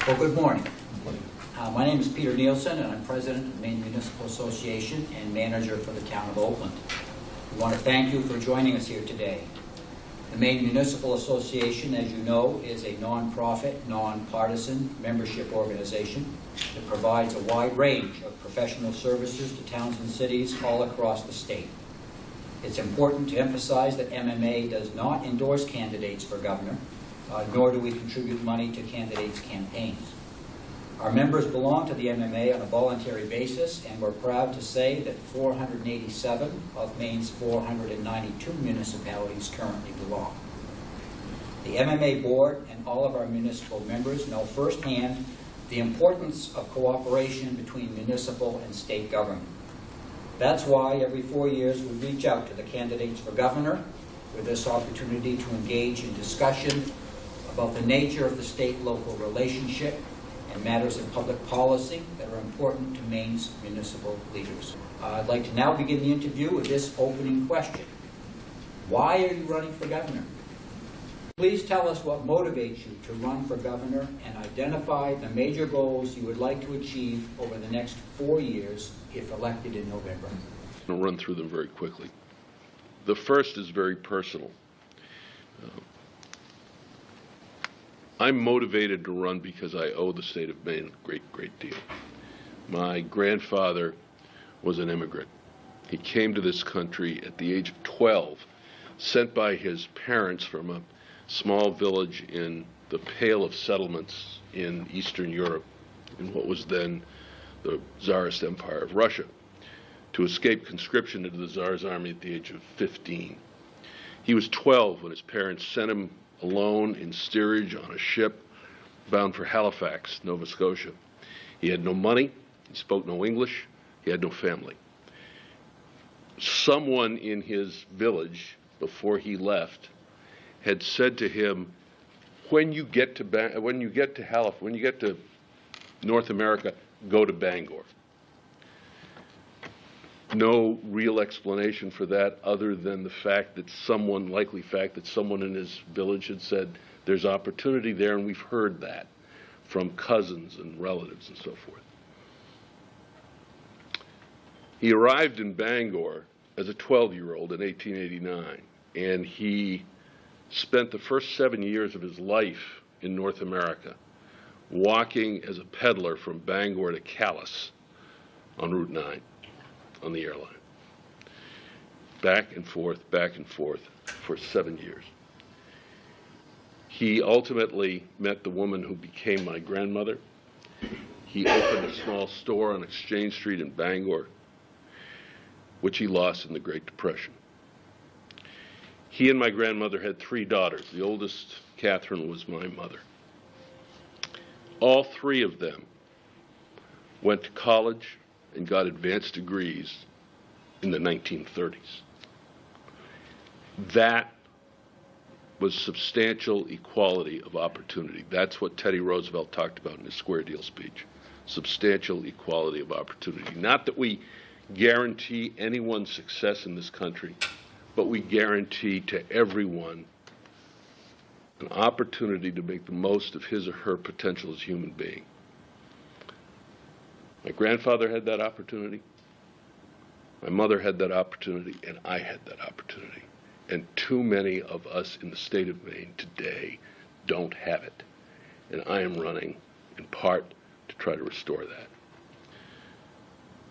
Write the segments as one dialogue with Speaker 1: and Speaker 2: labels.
Speaker 1: Well, good morning. My name is Peter Nielsen, and I'm president of the Maine Municipal Association and manager for the town of Oakland. We want to thank you for joining us here today. The Maine Municipal Association, as you know, is a non-profit, non-partisan membership organization that provides a wide range of professional services to towns and cities all across the state. It's important to emphasize that MMA does not endorse candidates for governor, nor do we contribute money to candidates' campaigns. Our members belong to the MMA on a voluntary basis, and we're proud to say that 487 of Maine's 492 municipalities currently belong. The MMA board and all of our municipal members know firsthand the importance of cooperation between municipal and state government. That's why every 4 years we reach out to the candidates for governor with this opportunity to engage in discussion about the nature of the state-local relationship and matters of public policy that are important to Maine's municipal leaders. I'd like to now begin the interview with this opening question. Why are you running for governor? Please tell us what motivates you to run for governor and identify the major goals you would like to achieve over the next 4 years if elected in November.
Speaker 2: I'll run through them very quickly. The first is very personal. I'm motivated to run because I owe the state of Maine a great deal. My grandfather was an immigrant. He came to this country at the age of 12, sent by his parents from a small village in the Pale of Settlements in Eastern Europe, in what was then the Tsarist Empire of Russia, to escape conscription into the Tsar's army at the age of 15. He was 12 when his parents sent him alone in steerage on a ship bound for Halifax, Nova Scotia. He had no money, he spoke no English, he had no family. Someone in his village, before he left, had said to him, when you get to North America, go to Bangor. No real explanation for that other than the fact that someone in his village had said there's opportunity there, and we've heard that from cousins and relatives and so forth. He arrived in Bangor as a 12-year-old in 1889, and he spent the first 7 years of his life in North America walking as a peddler from Bangor to Calais on Route 9. On the airline. Back and forth for 7 years. He ultimately met the woman who became my grandmother. He opened a small store on Exchange Street in Bangor, which he lost in the Great Depression. He and my grandmother had 3 daughters. The oldest, Catherine, was my mother. All 3 of them went to college and got advanced degrees in the 1930s. That was substantial equality of opportunity. That's what Teddy Roosevelt talked about in his Square Deal speech. Substantial equality of opportunity. Not that we guarantee anyone's success in this country, but we guarantee to everyone an opportunity to make the most of his or her potential as a human being. My grandfather had that opportunity, my mother had that opportunity, and I had that opportunity. And too many of us in the state of Maine today don't have it. And I am running, in part, to try to restore that.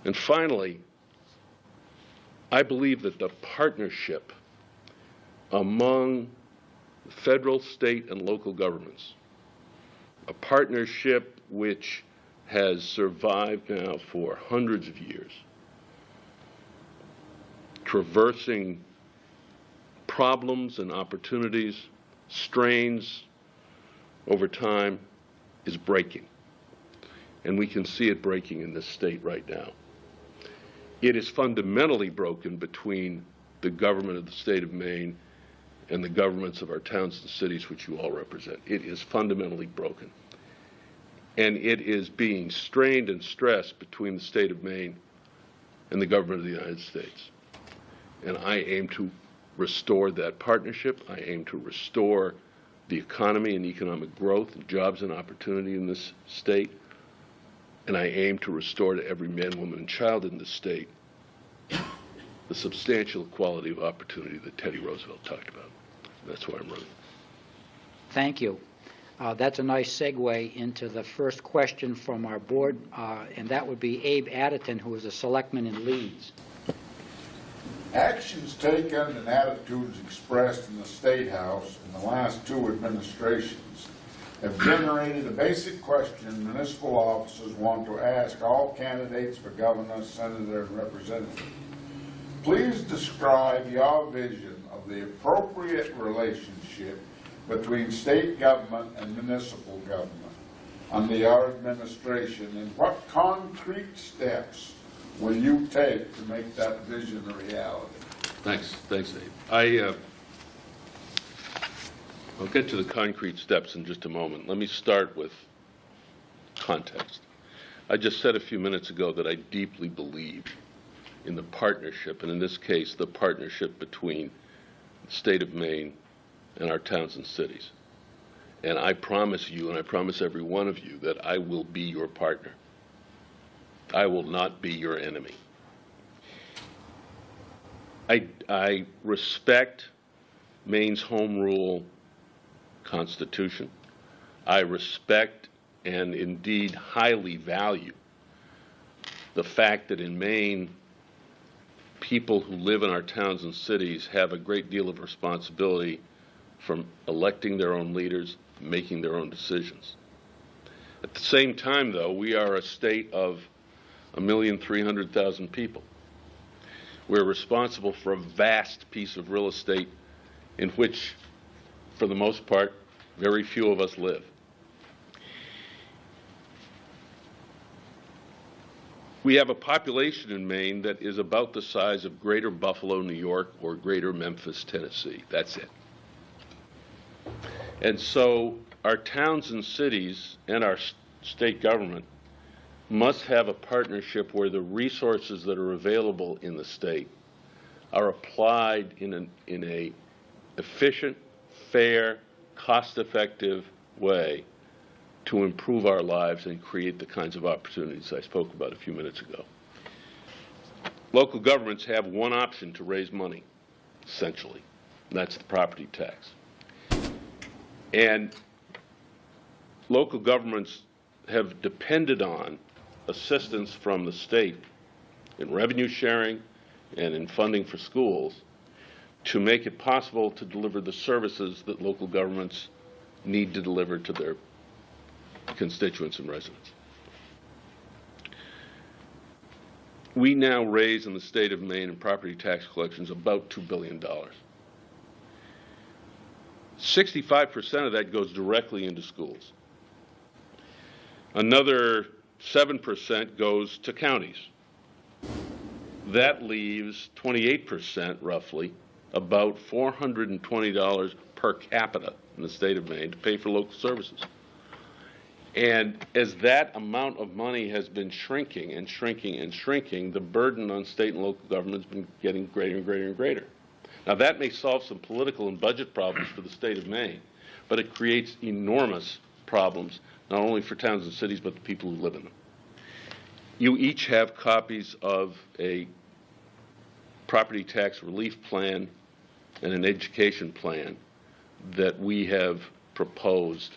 Speaker 2: And finally, I believe that the partnership among federal, state, and local governments, a partnership which has survived now for hundreds of years, traversing problems and opportunities, strains over time, is breaking. And we can see it breaking in this state right now. It is fundamentally broken between the government of the state of Maine and the governments of our towns and cities, which you all represent. It is fundamentally broken. And it is being strained and stressed between the state of Maine and the government of the United States. And I aim to restore that partnership. I aim to restore the economy and economic growth, and jobs and opportunity in this state, and I aim to restore to every man, woman, and child in this state the substantial equality of opportunity that Teddy Roosevelt talked about. That's why I'm running.
Speaker 1: Thank you. That's a nice segue into the first question from our board, and that would be Abe Addison, who is a selectman in Leeds.
Speaker 3: Actions taken and attitudes expressed in the State House in the last two administrations have generated a basic question municipal officers want to ask all candidates for governor, senator, and representative. Please describe your vision of the appropriate relationship between state government and municipal government under your administration, and what concrete steps will you take to make that vision a reality?
Speaker 2: Thanks, Dave. I'll get to the concrete steps in just a moment. Let me start with context. I just said a few minutes ago that I deeply believe in the partnership, and in this case, the partnership between the state of Maine and our towns and cities. And I promise you, and I promise every one of you, that I will be your partner. I will not be your enemy. I respect Maine's home rule constitution. I respect and indeed highly value the fact that in Maine, people who live in our towns and cities have a great deal of responsibility from electing their own leaders, making their own decisions. At the same time, though, we are a state of 1,300,000 people. We're responsible for a vast piece of real estate in which, for the most part, very few of us live. We have a population in Maine that is about the size of Greater Buffalo, New York, or Greater Memphis, Tennessee. That's it. And so our towns and cities and our state government must have a partnership where the resources that are available in the state are applied in a efficient, fair, cost-effective way to improve our lives and create the kinds of opportunities I spoke about a few minutes ago. Local governments have one option to raise money, essentially, and that's the property tax. And local governments have depended on assistance from the state in revenue sharing and in funding for schools to make it possible to deliver the services that local governments need to deliver to their constituents and residents. We now raise in the state of Maine in property tax collections about $2 billion. 65% of that goes directly into schools. Another 7% goes to counties. That leaves 28%, roughly, about $420 per capita in the state of Maine to pay for local services. And as that amount of money has been shrinking and shrinking and shrinking, the burden on state and local government has been getting greater and greater and greater. Now, that may solve some political and budget problems for the state of Maine, but it creates enormous problems, not only for towns and cities, but the people who live in them. You each have copies of a property tax relief plan and an education plan that we have proposed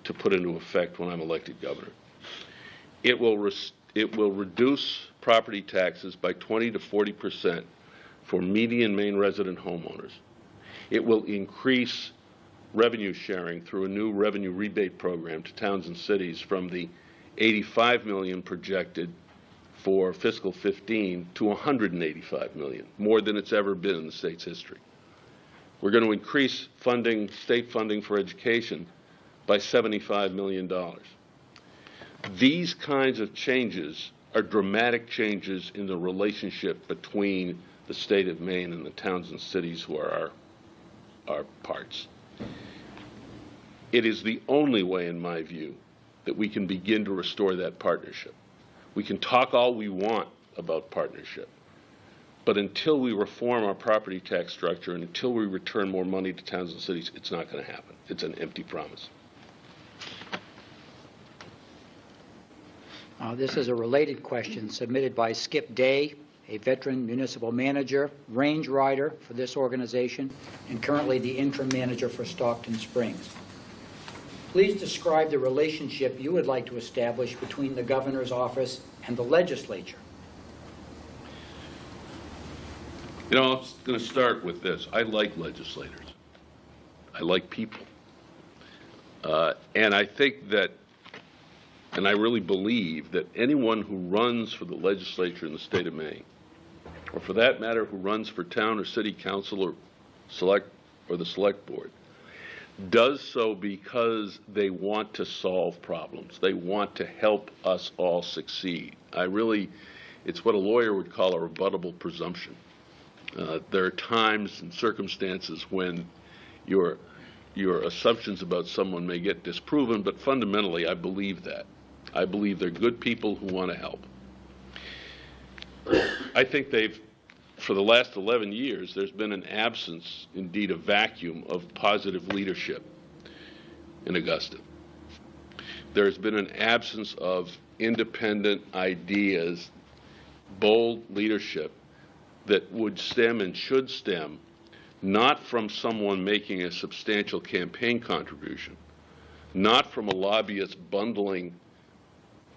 Speaker 2: to put into effect when I'm elected governor. It will reduce property taxes by 20 to 40% for median Maine resident homeowners. It will increase revenue sharing through a new revenue rebate program to towns and cities from the $85 million projected for fiscal 15 to $185 million, more than it's ever been in the state's history. We're going to increase funding, state funding for education by $75 million. These kinds of changes are dramatic changes in the relationship between the state of Maine and the towns and cities who are our parts. It is the only way, in my view, that we can begin to restore that partnership. We can talk all we want about partnership, But until we reform our property tax structure and until we return more money to towns and cities, it's not going to happen. It's an empty promise.
Speaker 1: This is a related question submitted by Skip Day, a veteran municipal manager, range rider for this organization, and currently the interim manager for Stockton Springs. Please describe the relationship you would like to establish between the governor's office and the legislature.
Speaker 2: You know, I'm going to start with this. I like legislators. I like people. And I think that, and I really believe that anyone who runs for the legislature in the state of Maine, or for that matter, who runs for town or city council or the select board, does so because they want to solve problems. They want to help us all succeed. It's what a lawyer would call a rebuttable presumption. There are times and circumstances when your assumptions about someone may get disproven, but fundamentally I believe that. I believe they're good people who want to help. I think for the last 11 years, there's been an absence, indeed a vacuum, of positive leadership in Augusta. There's been an absence of independent ideas, bold leadership that would stem and should stem not from someone making a substantial campaign contribution, not from a lobbyist bundling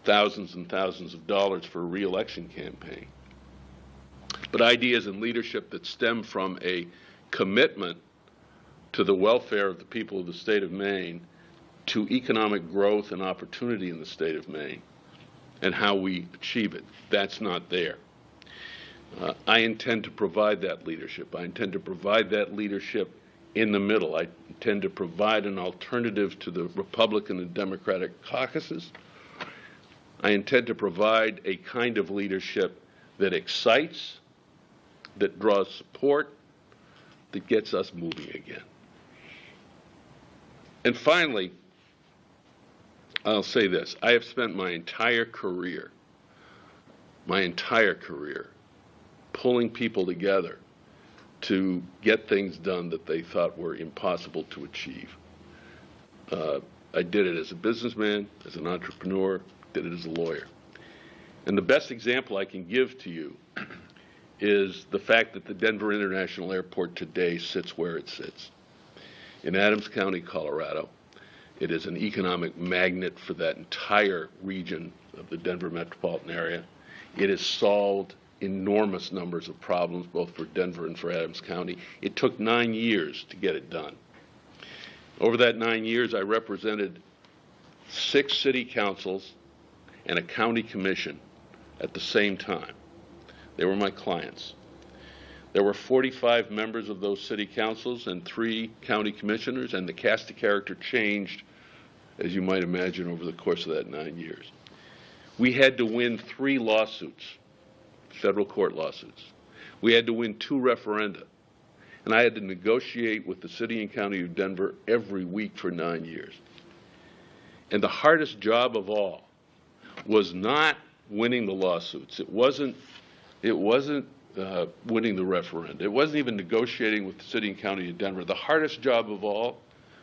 Speaker 2: thousands and thousands of dollars for a re-election campaign, but ideas and leadership that stem from a commitment to the welfare of the people of the state of Maine, to economic growth and opportunity in the state of Maine, and how we achieve it. That's not there. I intend to provide that leadership. I intend to provide that leadership in the middle. I intend to provide an alternative to the Republican and Democratic caucuses. I intend to provide a kind of leadership that excites, that draws support, that gets us moving again. And finally, I'll say this. I have spent my entire career, pulling people together to get things done that they thought were impossible to achieve. I did it as a businessman, as an entrepreneur, did it as a lawyer. And the best example I can give to you is the fact that the Denver International Airport today sits where it sits. In Adams County, Colorado, it is an economic magnet for that entire region of the Denver metropolitan area. It has solved enormous numbers of problems, both for Denver and for Adams County. It took 9 years to get it done. Over that 9 years, I represented 6 city councils and a county commission at the same time. They were my clients. There were 45 members of those city councils and 3 county commissioners, and the cast of character changed, as you might imagine, over the course of that 9 years. We had to win 3 lawsuits, federal court lawsuits. We had to win 2 referenda, and I had to negotiate with the city and county of Denver every week for 9 years. And the hardest job of all was not winning the lawsuits. It wasn't winning the referenda. It wasn't even negotiating with the city and county of Denver. The hardest job of all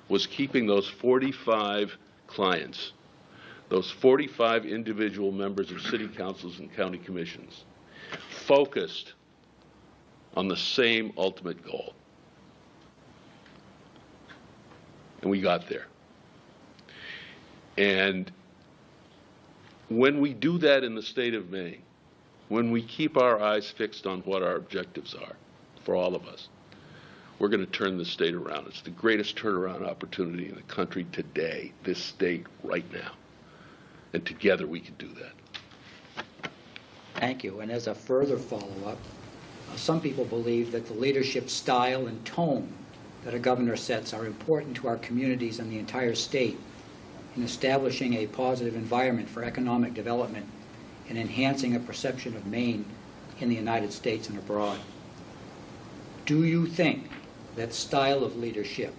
Speaker 2: was keeping those 45 clients, those 45 individual members of city councils and county commissions, focused on the same ultimate goal. And we got there. And when we do that in the state of Maine, when we keep our eyes fixed on what our objectives are for all of us, we're going to turn the state around. It's the greatest turnaround opportunity in the country today, this state right now. And together we can do that.
Speaker 1: Thank you. And as a further follow-up, some people believe that the leadership style and tone that a governor sets are important to our communities and the entire state in establishing a positive environment for economic development and enhancing a perception of Maine in the United States and abroad. Do you think that style of leadership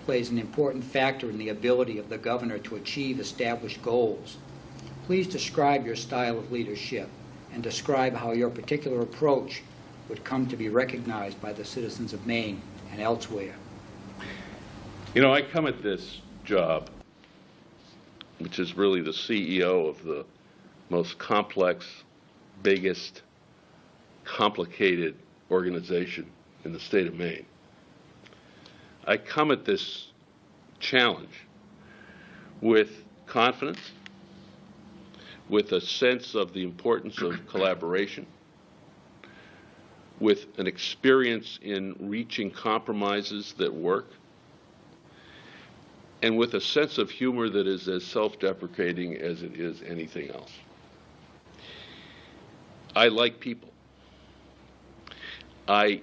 Speaker 1: plays an important factor in the ability of the governor to achieve established goals? Please describe your style of leadership and describe how your particular approach would come to be recognized by the citizens of Maine and elsewhere?
Speaker 2: You know, I come at this job, which is really the CEO of the most complex, biggest, complicated organization in the state of Maine. I come at this challenge with confidence, with a sense of the importance of collaboration, with an experience in reaching compromises that work, and with a sense of humor that is as self-deprecating as it is anything else. I like people. I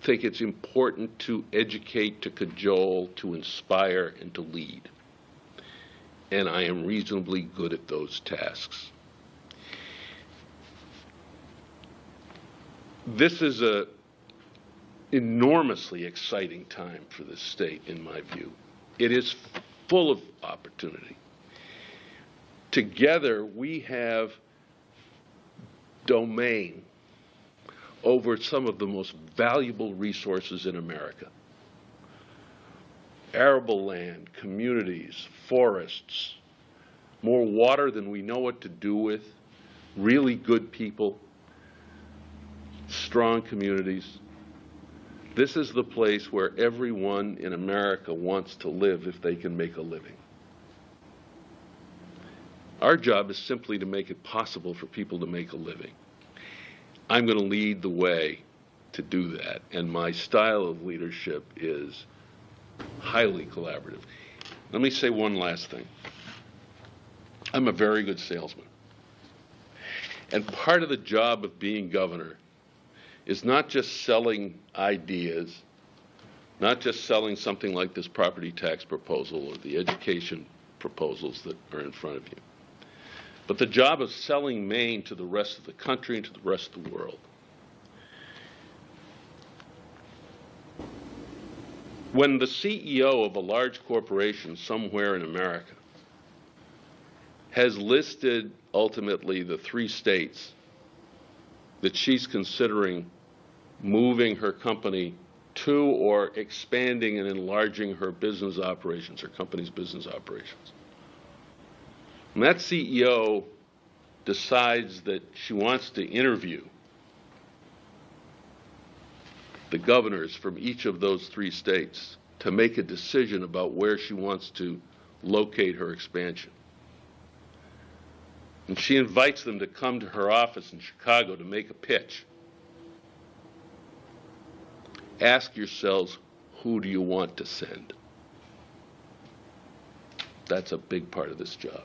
Speaker 2: think it's important to educate, to cajole, to inspire, and to lead. And I am reasonably good at those tasks. This is an enormously exciting time for the state, in my view. It is full of opportunity. Together, we have domain over some of the most valuable resources in America. Arable land, communities, forests, more water than we know what to do with, really good people, strong communities. This is the place where everyone in America wants to live if they can make a living. Our job is simply to make it possible for people to make a living. I'm going to lead the way to do that, and my style of leadership is highly collaborative. Let me say one last thing. I'm a very good salesman. And part of the job of being governor is not just selling ideas, not just selling something like this property tax proposal or the education proposals that are in front of you, but the job of selling Maine to the rest of the country and to the rest of the world. When the CEO of a large corporation somewhere in America has listed ultimately the 3 states that she's considering moving her company to or expanding and enlarging her business operations, her company's business operations. And that CEO decides that she wants to interview the governors from each of those 3 states to make a decision about where she wants to locate her expansion. And she invites them to come to her office in Chicago to make a pitch. Ask yourselves, who do you want to send? That's a big part of this job.